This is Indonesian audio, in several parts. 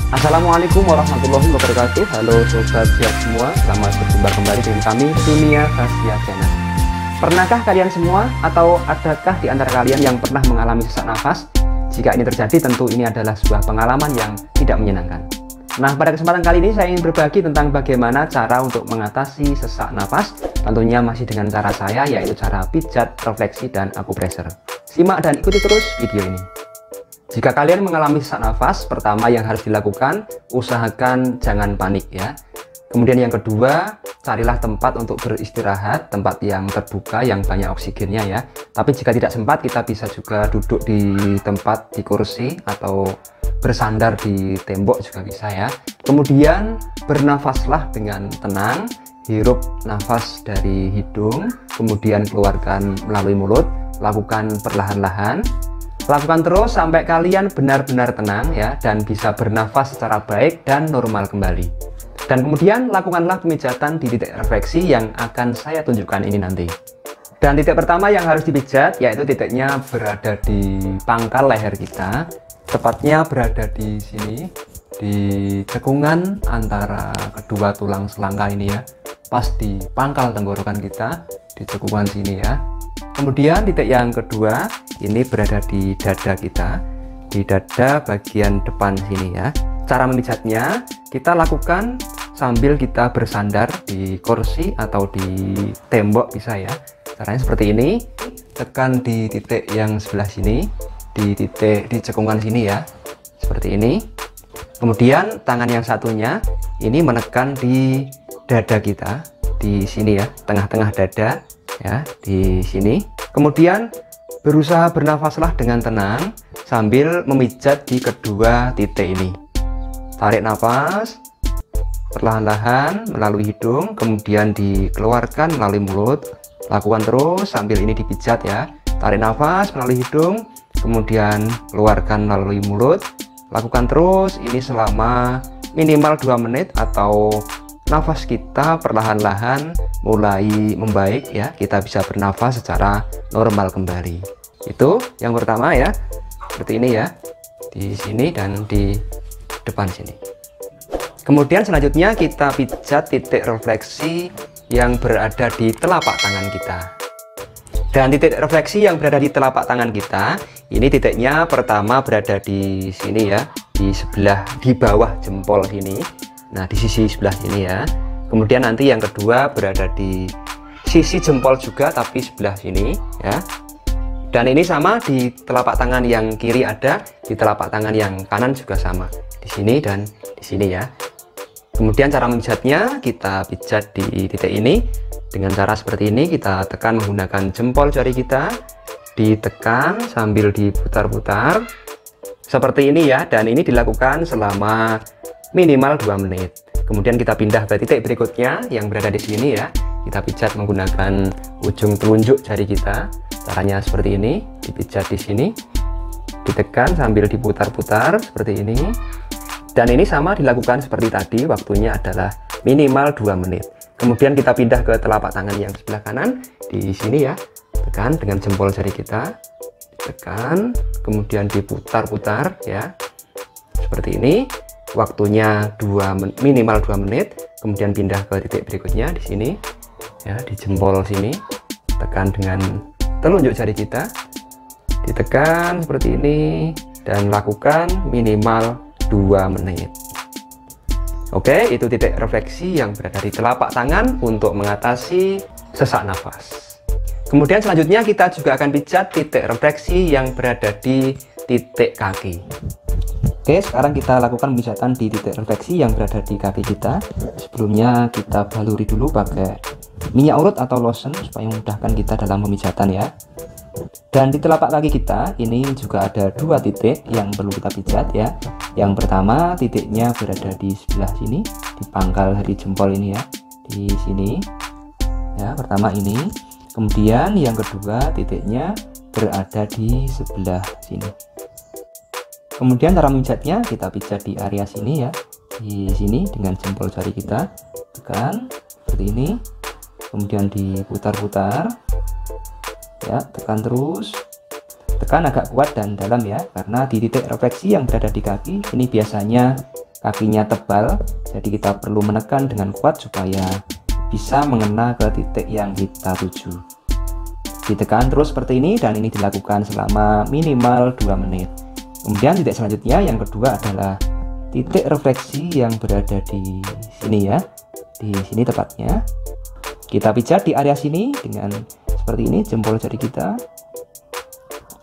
Assalamualaikum warahmatullahi wabarakatuh. Halo sobat sehat semua, selamat berjumpa kembali dengan kami Dunia Fascia Channel. Pernahkah kalian semua atau adakah di antara kalian yang pernah mengalami sesak nafas? Jika ini terjadi, tentu ini adalah sebuah pengalaman yang tidak menyenangkan. Nah, pada kesempatan kali ini saya ingin berbagi tentang bagaimana cara untuk mengatasi sesak nafas. Tentunya masih dengan cara saya, yaitu cara pijat, refleksi, dan akupressure. Simak dan ikuti terus video ini. Jika kalian mengalami sesak nafas, pertama yang harus dilakukan, usahakan jangan panik ya. Kemudian yang kedua, carilah tempat untuk beristirahat, tempat yang terbuka, yang banyak oksigennya ya. Tapi jika tidak sempat, kita bisa juga duduk di tempat, di kursi, atau bersandar di tembok juga bisa ya. Kemudian bernafaslah dengan tenang, hirup nafas dari hidung, kemudian keluarkan melalui mulut, lakukan perlahan-lahan. Lakukan terus sampai kalian benar-benar tenang ya, dan bisa bernafas secara baik dan normal kembali. Dan kemudian lakukanlah pemijatan di titik refleksi yang akan saya tunjukkan ini nanti. Dan titik pertama yang harus dipijat yaitu titiknya berada di pangkal leher kita, tepatnya berada di sini, di cekungan antara kedua tulang selangka ini ya, pas di pangkal tenggorokan kita, di cekungan sini ya. Kemudian titik yang kedua ini berada di dada kita, di dada bagian depan sini ya. Cara memijatnya kita lakukan sambil kita bersandar di kursi atau di tembok bisa ya. Caranya seperti ini, tekan di titik yang sebelah sini, di titik di cekungan sini ya, seperti ini. Kemudian tangan yang satunya ini menekan di dada kita, di sini ya, tengah-tengah dada ya, di sini. Kemudian berusaha bernafaslah dengan tenang sambil memijat di kedua titik ini. Tarik nafas perlahan-lahan melalui hidung, kemudian dikeluarkan melalui mulut. Lakukan terus sambil ini dipijat ya. Tarik nafas melalui hidung, kemudian keluarkan melalui mulut. Lakukan terus ini selama minimal 2 menit, atau nafas kita perlahan-lahan mulai membaik ya, kita bisa bernafas secara normal kembali. Itu yang pertama ya, seperti ini ya, di sini dan di depan sini. Kemudian selanjutnya kita pijat titik refleksi yang berada di telapak tangan kita. Dan titik refleksi yang berada di telapak tangan kita ini titiknya pertama berada di sini ya, di sebelah, di bawah jempol sini. Nah, di sisi sebelah sini ya. Kemudian nanti yang kedua berada di sisi jempol juga, tapi sebelah sini ya. Dan ini sama di telapak tangan yang kiri ada, di telapak tangan yang kanan juga sama, di sini dan di sini ya. Kemudian cara memijatnya kita pijat di titik ini dengan cara seperti ini. Kita tekan menggunakan jempol jari kita, ditekan sambil diputar-putar seperti ini ya. Dan ini dilakukan selama minimal 2 menit. Kemudian kita pindah ke titik berikutnya yang berada di sini ya. Kita pijat menggunakan ujung telunjuk jari kita. Caranya seperti ini, dipijat di sini, ditekan sambil diputar-putar seperti ini. Dan ini sama dilakukan seperti tadi, waktunya adalah minimal 2 menit. Kemudian kita pindah ke telapak tangan yang sebelah kanan di sini ya. Tekan dengan jempol jari kita, ditekan, kemudian diputar-putar ya. Seperti ini. Waktunya minimal 2 menit. Kemudian pindah ke titik berikutnya di sini ya, di jempol sini. Tekan dengan telunjuk jari kita, ditekan seperti ini, dan lakukan minimal 2 menit. Oke, itu titik refleksi yang berada di telapak tangan untuk mengatasi sesak nafas. Kemudian selanjutnya kita juga akan pijat titik refleksi yang berada di titik kaki. Oke, sekarang kita lakukan pemijatan di titik refleksi yang berada di kaki kita. Sebelumnya kita baluri dulu pakai minyak urut atau lotion supaya memudahkan kita dalam pemijatan ya. Dan di telapak kaki kita ini juga ada 2 titik yang perlu kita pijat ya. Yang pertama titiknya berada di sebelah sini, di pangkal dari jempol ini ya, di sini ya, pertama ini. Kemudian yang kedua titiknya berada di sebelah sini. Kemudian cara memijatnya kita pijat di area sini ya, di sini dengan jempol jari kita, tekan seperti ini, kemudian diputar-putar ya, tekan terus, tekan agak kuat dan dalam ya, karena di titik refleksi yang berada di kaki ini biasanya kakinya tebal, jadi kita perlu menekan dengan kuat supaya bisa mengena ke titik yang kita tuju. Ditekan terus seperti ini, dan ini dilakukan selama minimal 2 menit. Kemudian titik selanjutnya yang kedua adalah titik refleksi yang berada di sini ya. Di sini tepatnya. Kita pijat di area sini dengan seperti ini jempol jari kita.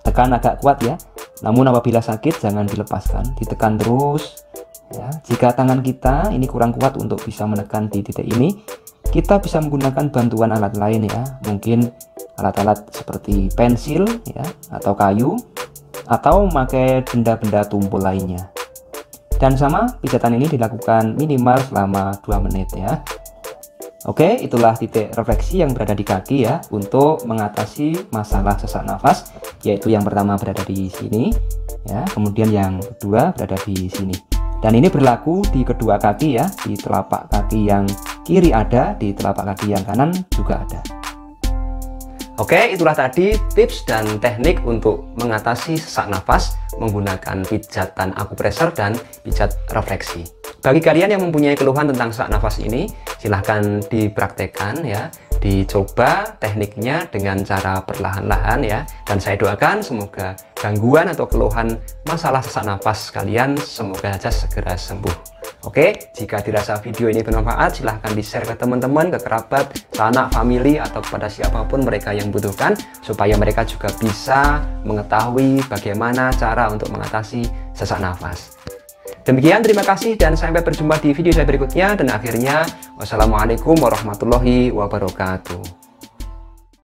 Tekan agak kuat ya. Namun apabila sakit jangan dilepaskan, ditekan terus. Ya, jika tangan kita ini kurang kuat untuk bisa menekan di titik ini, kita bisa menggunakan bantuan alat lain ya, mungkin alat-alat seperti pensil ya, atau kayu, atau memakai benda-benda tumpul lainnya. Dan sama, pijatan ini dilakukan minimal selama 2 menit ya. Oke, itulah titik refleksi yang berada di kaki ya, untuk mengatasi masalah sesak nafas, yaitu yang pertama berada di sini ya, kemudian yang kedua berada di sini. Dan ini berlaku di kedua kaki ya, di telapak kaki yang kiri ada, di telapak kaki yang kanan juga ada. Oke, itulah tadi tips dan teknik untuk mengatasi sesak nafas menggunakan pijatan akupresur dan pijat refleksi. Bagi kalian yang mempunyai keluhan tentang sesak nafas ini, silahkan dipraktekkan ya, dicoba tekniknya dengan cara perlahan-lahan ya. Dan saya doakan semoga gangguan atau keluhan masalah sesak nafas kalian semoga saja segera sembuh. Oke, jika dirasa video ini bermanfaat, silahkan di-share ke teman-teman, ke kerabat, sanak, family, atau kepada siapapun mereka yang butuhkan, supaya mereka juga bisa mengetahui bagaimana cara untuk mengatasi sesak nafas. Demikian, terima kasih dan sampai berjumpa di video saya berikutnya. Dan akhirnya, wassalamualaikum warahmatullahi wabarakatuh.